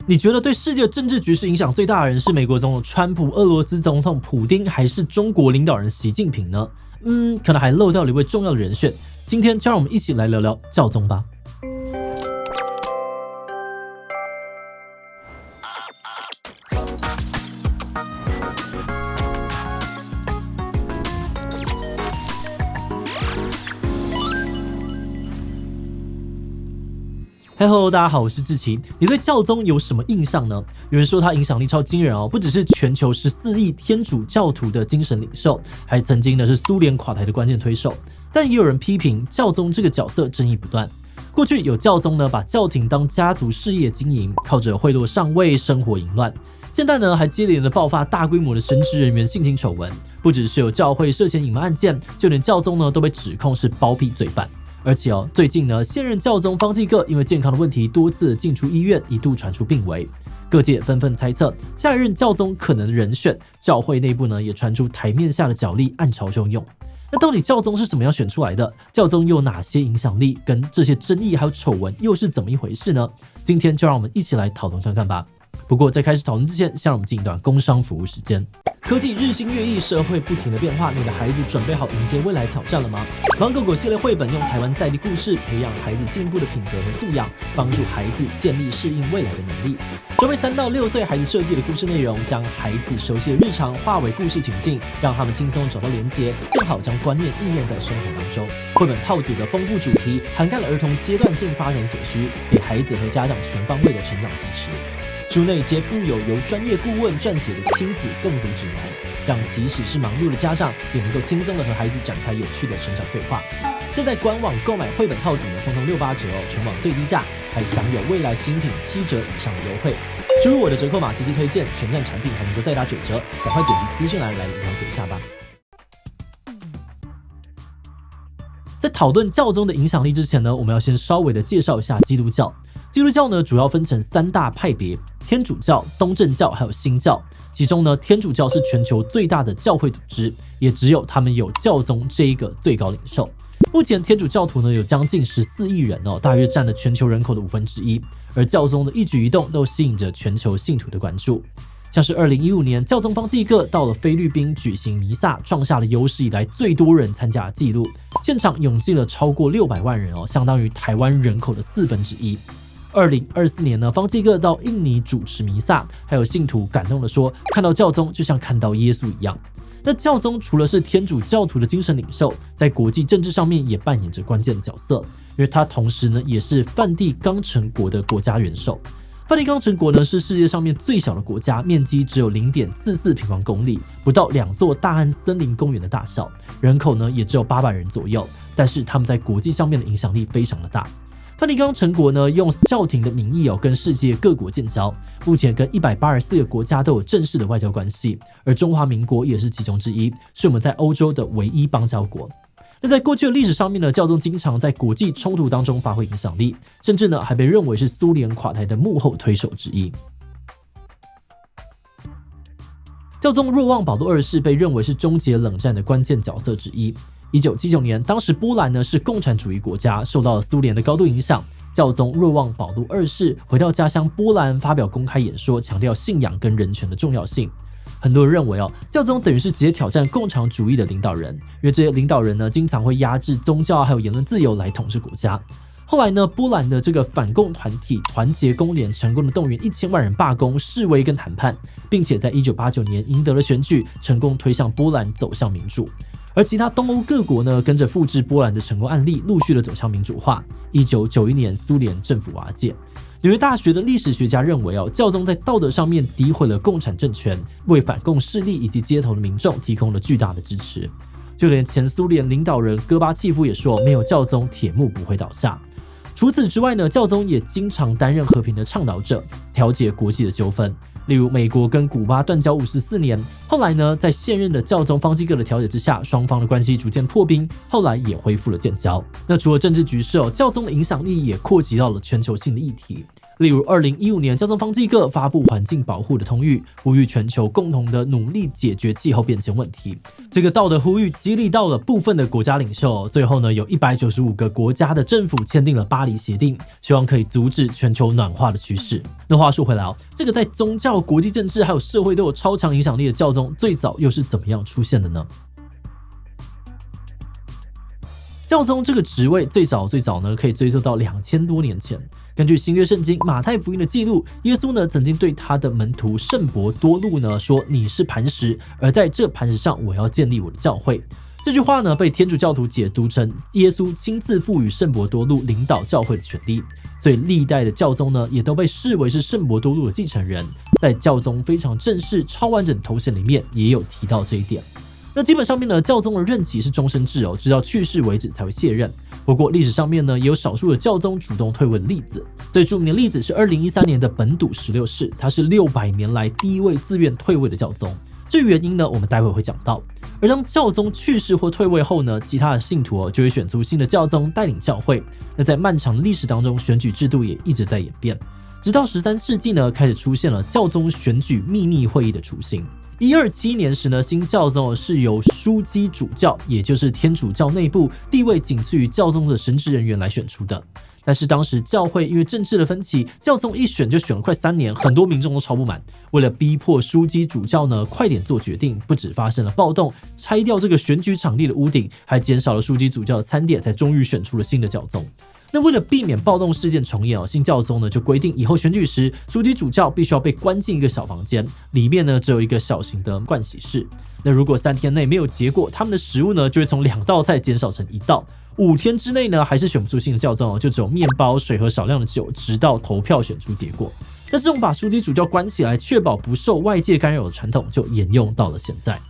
你觉得对世界政治局势影响最大的人是美国总统川普、俄罗斯总统普丁，还是中国领导人习近平呢？可能还漏掉了一位重要的人选。今天就让我们一起来聊聊教宗吧。Hello， 大家好，我是志奇。你对教宗有什么印象呢？有人说他影响力超惊人哦，不只是全球14亿天主教徒的精神领袖，还曾经呢是苏联垮台的关键推手。但也有人批评教宗这个角色争议不断。过去有教宗呢把教廷当家族事业经营，靠着贿赂上位，生活淫乱。现在呢还接连的爆发大规模的神职人员性侵丑闻，不只是有教会涉嫌隐瞒案件，就连教宗呢都被指控是包庇罪犯。而且最近呢，现任教宗方济各因为健康的问题多次进出医院，一度传出病危。各界纷纷猜测下一任教宗可能的人选，教会内部呢也传出台面下的角力，暗潮汹涌。那到底教宗是怎么样选出来的？教宗又有哪些影响力？跟这些争议还有丑闻又是怎么一回事呢？今天就让我们一起来讨论看看吧。不过在开始讨论之前，先让我们进一段工商服务时间。科技日新月异，社会不停的变化，你的孩子准备好迎接未来挑战了吗？芒狗狗系列绘本用台湾在地故事培养孩子进步的品格和素养，帮助孩子建立适应未来的能力。专为3到6岁孩子设计的故事内容，将孩子熟悉的日常化为故事情境，让他们轻松找到连结，更好将观念应用在生活当中。绘本套组的丰富主题，涵盖了儿童阶段性发展所需，给孩子和家长全方位的成长支持。书内皆附有由专业顾问撰写的亲子共读指南，让即使是忙碌的家长也能够轻松的和孩子展开有趣的成长对话。现在官网购买绘本套组呢，通通68折哦，全网最低价，还享有未来新品7折以上的优惠。输入我的折扣码积极推荐，全站产品还能够再打9折，赶快点击资讯栏来了解一下吧。在讨论教宗的影响力之前呢，我们要先稍微的介绍一下基督教。基督教呢主要分成3大派别：天主教、东正教还有新教。其中呢，天主教是全球最大的教会组织，也只有他们有教宗这一个最高领袖。目前天主教徒呢有将近14亿人哦，大约占了全球人口的1/5，而教宗的一举一动都吸引着全球信徒的关注。像是2015年，教宗方济各到了菲律宾举行弥撒，创下了有史以来最多人参加的纪录，现场涌进了超过600万人哦，相当于台湾人口的1/4。2024年呢，方济各到印尼主持弥撒，还有信徒感动地说，看到教宗就像看到耶稣一样。那教宗除了是天主教徒的精神领袖，在国际政治上面也扮演着关键的角色，因为他同时呢也是梵蒂冈城国的国家元首。梵蒂冈城国呢是世界上面最小的国家，面积只有 0.44平方公里，不到2座大安森林公园的大小，人口呢也只有800人左右，但是他们在国际上面的影响力非常的大。梵蒂冈城国呢，用教廷的名义跟世界各国建交，目前跟184个国家都有正式的外交关系，而中华民国也是其中之一，是我们在欧洲的唯一邦交国。那在过去的历史上面呢，教宗经常在国际冲突当中发挥影响力，甚至呢还被认为是苏联垮台的幕后推手之一。教宗若望保禄2世被认为是终结冷战的关键角色之一。1979年，当时波兰呢是共产主义国家，受到了苏联的高度影响。教宗若望保禄2世回到家乡波兰，发表公开演说，强调信仰跟人权的重要性。很多人认为教宗等于是直接挑战共产主义的领导人，因为这些领导人呢经常会压制宗教还有言论自由来统治国家。后来呢，波兰的这个反共团体团结工联成功的动员1000万人罢工、示威跟谈判，并且在1989年赢得了选举，成功推向波兰走向民主。而其他东欧各国呢，跟着复制波兰的成功案例，陆续的走向民主化。1991年，苏联政府瓦解。纽约大学的历史学家认为教宗在道德上面诋毁了共产政权，为反共势力以及街头的民众提供了巨大的支持。就连前苏联领导人戈巴契夫也说，没有教宗，铁幕不会倒下。除此之外呢，教宗也经常担任和平的倡导者，调解国际的纠纷。例如美国跟古巴断交54年，后来呢，在现任的教宗方济各的调解之下，双方的关系逐渐破冰，后来也恢复了建交。那除了政治局势教宗的影响力也扩及到了全球性的议题。例如2015年教宗方济各发布环境保护的通谕，呼吁全球共同的努力解决气候变迁问题。这个道德呼吁激励到了部分的国家领袖，最后呢有195个国家的政府签订了巴黎协定，希望可以阻止全球暖化的趋势。那话说回来这个在宗教、国际政治还有社会都有超强影响力的教宗，最早又是怎么样出现的呢？教宗这个职位最早呢，可以追溯到2000多年前。根据新约圣经马太福音的记录，耶稣呢曾经对他的门徒圣伯多禄呢说：“你是磐石，而在这磐石上我要建立我的教会。”这句话呢被天主教徒解读成耶稣亲自赋予圣伯多禄领导教会的权利，所以历代的教宗呢也都被视为是圣伯多禄的继承人。在教宗非常正式、超完整的头衔里面也有提到这一点。那基本上面呢，教宗的任期是终身制直到去世为止才会卸任。不过历史上面呢，也有少数的教宗主动退位的例子。最著名的例子是2013年的本笃16世，他是600年来第一位自愿退位的教宗。至于原因呢，我们待会会讲到。而当教宗去世或退位后呢，其他的信徒就会选出新的教宗带领教会。那在漫长的历史当中，选举制度也一直在演变，直到13世纪呢，开始出现了教宗选举秘密会议的雏形。1271年时呢，新教宗是由枢机主教，也就是天主教内部地位仅次于教宗的神职人员来选出的。但是当时教会因为政治的分歧，教宗一选就选了快3年，很多民众都超不满。为了逼迫枢机主教呢快点做决定，不止发生了暴动，拆掉这个选举场地的屋顶，还减少了枢机主教的餐点，才终于选出了新的教宗。那为了避免暴动事件重演新教宗呢就规定以后选举时，枢机主教必须要被关进一个小房间，里面呢只有一个小型的盥洗室。那如果3天内没有结果，他们的食物呢就会从2道菜减少成1道。5天之内呢还是选不出新的教宗就只有面包、水和少量的酒，直到投票选出结果。那这种把枢机主教关起来，确保不受外界干扰的传统，就沿用到了现在。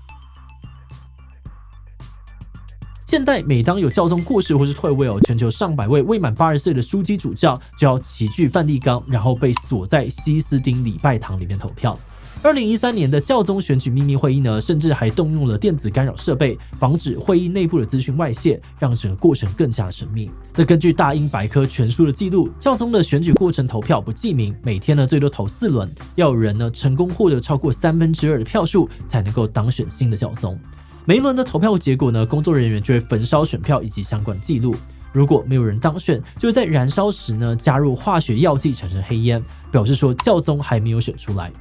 现代每当有教宗过世或是退位全球上百位未满80岁的枢机主教就要齐聚梵蒂冈，然后被锁在西斯丁礼拜堂里面投票。2013年的教宗选举秘密会议呢，甚至还动用了电子干扰设备，防止会议内部的资讯外泄，让整个过程更加的神秘。那根据大英百科全书的记录，教宗的选举过程投票不记名，每天呢最多投4轮，要有人呢成功获得超过2/3的票数，才能够当选新的教宗。每一轮的投票结果呢，工作人员就会焚烧选票以及相关记录。如果没有人当选，就会在燃烧时呢加入化学药剂产生黑烟，表示说教宗还没有选出来。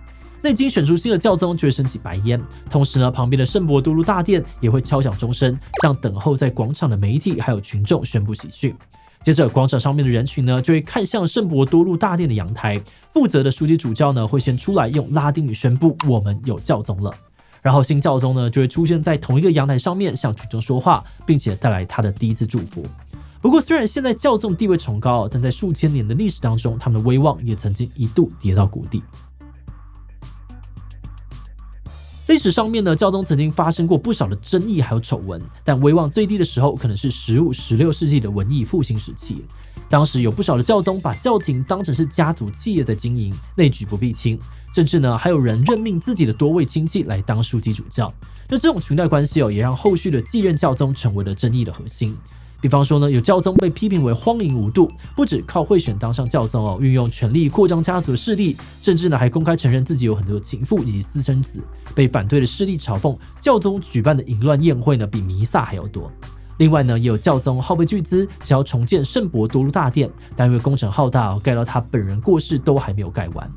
那已经选出新的教宗就会升起白烟，同时呢旁边的圣伯多禄大殿也会敲响钟声，向等候在广场的媒体还有群众宣布喜讯。接着广场上面的人群呢就会看向圣伯多禄大殿的阳台，负责的枢机主教呢会先出来用拉丁语宣布我们有教宗了。然后新教宗呢就会出现在同一个阳台上面向群众说话，并且带来他的第一次祝福。不过虽然现在教宗地位崇高，但在数千年的历史当中，他们的威望也曾经一度跌到谷底。历史上面呢，教宗曾经发生过不少的争议还有丑闻，但威望最低的时候可能是15、16世纪的文艺复兴时期。当时有不少的教宗把教廷当成是家族企业在经营，内举不避亲，甚至呢还有人任命自己的多位亲戚来当枢机主教。那这种裙带关系也让后续的继任教宗成为了争议的核心。比方说呢，有教宗被批评为荒淫无度，不止靠贿选当上教宗运用权力扩张家族的势力，甚至呢还公开承认自己有很多的情妇以及私生子。被反对的势力嘲讽教宗举办的淫乱宴会呢比弥撒还要多。另外呢，也有教宗耗费巨资想要重建圣伯多禄大殿，但因为工程浩大盖到他本人过世都还没有盖完。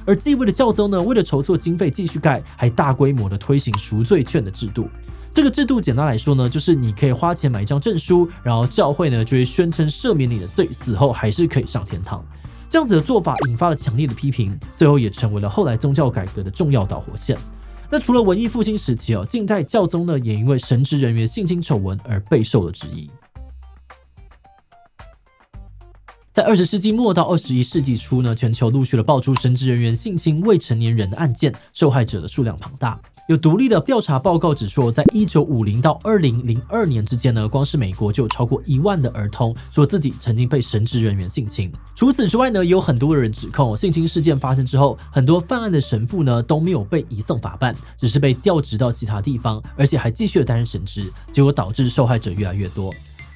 而继位的教宗呢，为了筹措经费继续盖，还大规模的推行赎罪券的制度。这个制度简单来说呢，就是你可以花钱买一张证书，然后教会呢就会宣称赦免你的罪，死后还是可以上天堂。这样子的做法引发了强烈的批评，最后也成为了后来宗教改革的重要导火线。那除了文艺复兴时期近代教宗呢也因为神职人员性侵丑闻而备受了质疑。在20世纪末到21世纪初呢，全球陆续的爆出神职人员性侵未成年人的案件，受害者的数量庞大。有独立的调查报告指出，在1950到2002年之间呢，光是美国就有超过1万的儿童说自己曾经被神职人员性侵。除此之外呢，有很多人指控性侵事件发生之后，很多犯案的神父呢都没有被移送法办，只是被调职到其他地方，而且还继续的担任神职，结果导致受害者越来越多。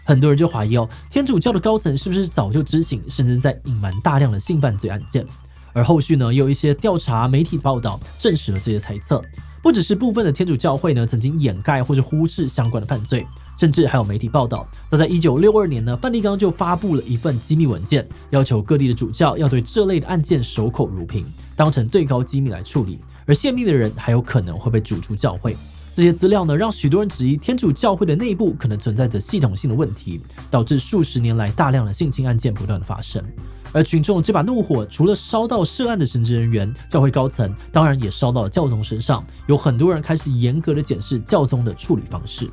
很多人就怀疑天主教的高层是不是早就知情，甚至在隐瞒大量的性犯罪案件。而后续呢，也有一些调查媒体报道证实了这些猜测。不只是部分的天主教会呢曾经掩盖或者忽视相关的犯罪，甚至还有媒体报道，早在1962年呢，梵蒂冈就发布了一份机密文件，要求各地的主教要对这类的案件守口如瓶，当成最高机密来处理，而泄密的人还有可能会被逐出教会。这些资料呢，让许多人质疑天主教会的内部可能存在着系统性的问题，导致数十年来大量的性侵案件不断的发生。而群众这把怒火，除了烧到涉案的神职人员、教会高层，当然也烧到了教宗身上，有很多人开始严格的检视教宗的处理方式。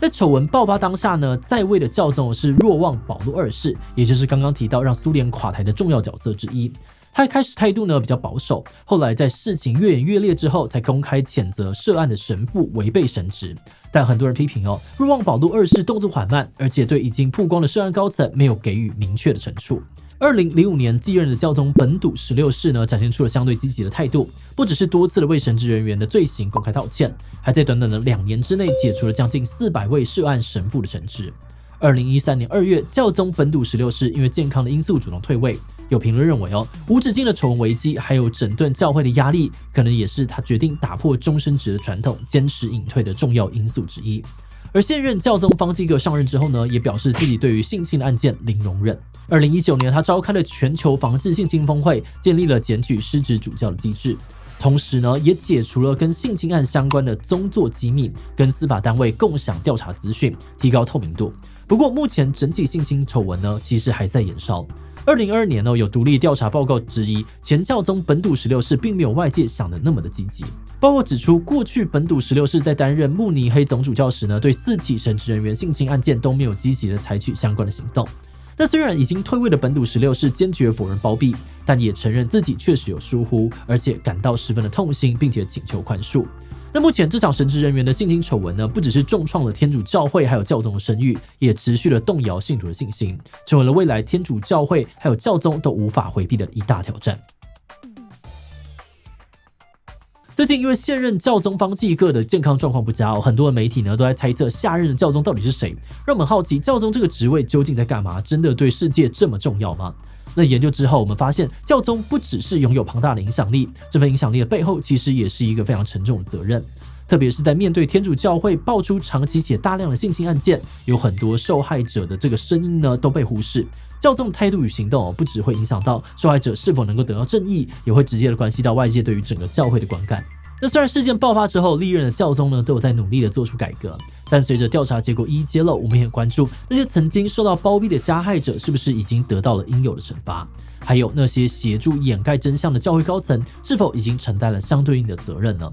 在丑闻爆发当下呢，在位的教宗是若望保禄二世，也就是刚刚提到让苏联垮台的重要角色之一。他一开始态度呢比较保守，后来在事情越演越烈之后，才公开谴责涉案的神父违背神职。但很多人批评若望保禄二世动作缓慢，而且对已经曝光的涉案高层没有给予明确的惩处。2005年继任的教宗本笃16世呢，展现出了相对积极的态度，不只是多次的为神职人员的罪行公开道歉，还在短短的2年之内解除了将近400位涉案神父的神职。2013年2月，教宗本笃16世因为健康的因素主动退位。有评论认为无止境的丑闻危机，还有整顿教会的压力，可能也是他决定打破终身职的传统，坚持隐退的重要因素之一。而现任教宗方济各上任之后呢，也表示自己对于性侵的案件零容忍。2019年，他召开了全球防治性侵峰会，建立了检举失职主教的机制，同时呢，也解除了跟性侵案相关的宗座机密，跟司法单位共享调查资讯，提高透明度。不过，目前整体性侵丑闻呢，其实还在延烧。2022年有独立调查报告质疑前教宗本笃16世并没有外界想的那么的积极。报告指出，过去本笃16世在担任慕尼黑总主教时呢，对4起神职人员性侵案件都没有积极的采取相关的行动。那虽然已经退位的本笃16世坚决否认包庇，但也承认自己确实有疏忽，而且感到十分的痛心，并且请求宽恕。那目前这场神职人员的性侵丑闻呢，不只是重创了天主教会还有教宗的声誉，也持续了动摇信徒的信心，成为了未来天主教会还有教宗都无法回避的一大挑战。最近因为现任教宗方济各的健康状况不佳很多的媒体呢都在猜测下任的教宗到底是谁，让我们好奇教宗这个职位究竟在干嘛？真的对世界这么重要吗？那研究之后，我们发现教宗不只是拥有庞大的影响力，这份影响力的背后其实也是一个非常沉重的责任。特别是在面对天主教会爆出长期且大量的性侵案件，有很多受害者的这个声音呢都被忽视。教宗的态度与行动不只会影响到受害者是否能够得到正义，也会直接的关系到外界对于整个教会的观感。那虽然事件爆发之后，历任的教宗呢都有在努力的做出改革，但随着调查结果一一揭露，我们也关注那些曾经受到包庇的加害者是不是已经得到了应有的惩罚，还有那些协助掩盖真相的教会高层是否已经承担了相对应的责任呢？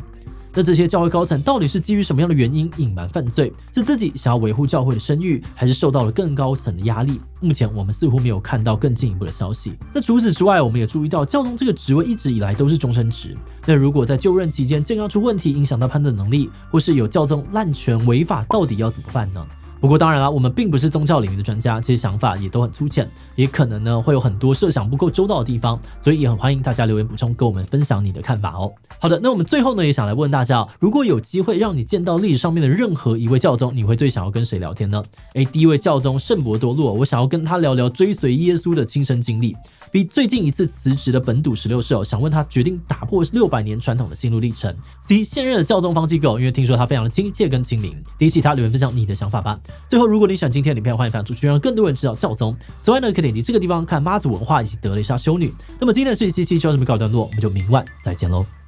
那这些教会高层到底是基于什么样的原因隐瞒犯罪？是自己想要维护教会的声誉，还是受到了更高层的压力？目前我们似乎没有看到更进一步的消息。那除此之外，我们也注意到教宗这个职位一直以来都是终身职。那如果在就任期间健康出问题，影响到判断能力，或是有教宗滥权违法，到底要怎么办呢？不过当然啦，我们并不是宗教领域的专家，这些想法也都很粗浅，也可能呢会有很多设想不够周到的地方，所以也很欢迎大家留言补充，跟我们分享你的看法哦。好的，那我们最后呢也想来问大家如果有机会让你见到历史上面的任何一位教宗，你会最想要跟谁聊天呢？第一位教宗圣伯多禄，我想要跟他聊聊追随耶稣的亲身经历。比最近一次辞职的本笃16世想问他决定打破600年传统的心路历程。C 现任的教宗方济各，因为听说他非常的亲切跟亲民，提起他留言分享你的想法吧。最后，如果你喜欢今天的影片，欢迎分享出去，让更多人知道教宗。此外呢，可以点击这个地方看妈祖文化以及德蕾莎修女。那么今天的这一期就到这边告一段落，我们就明晚再见喽。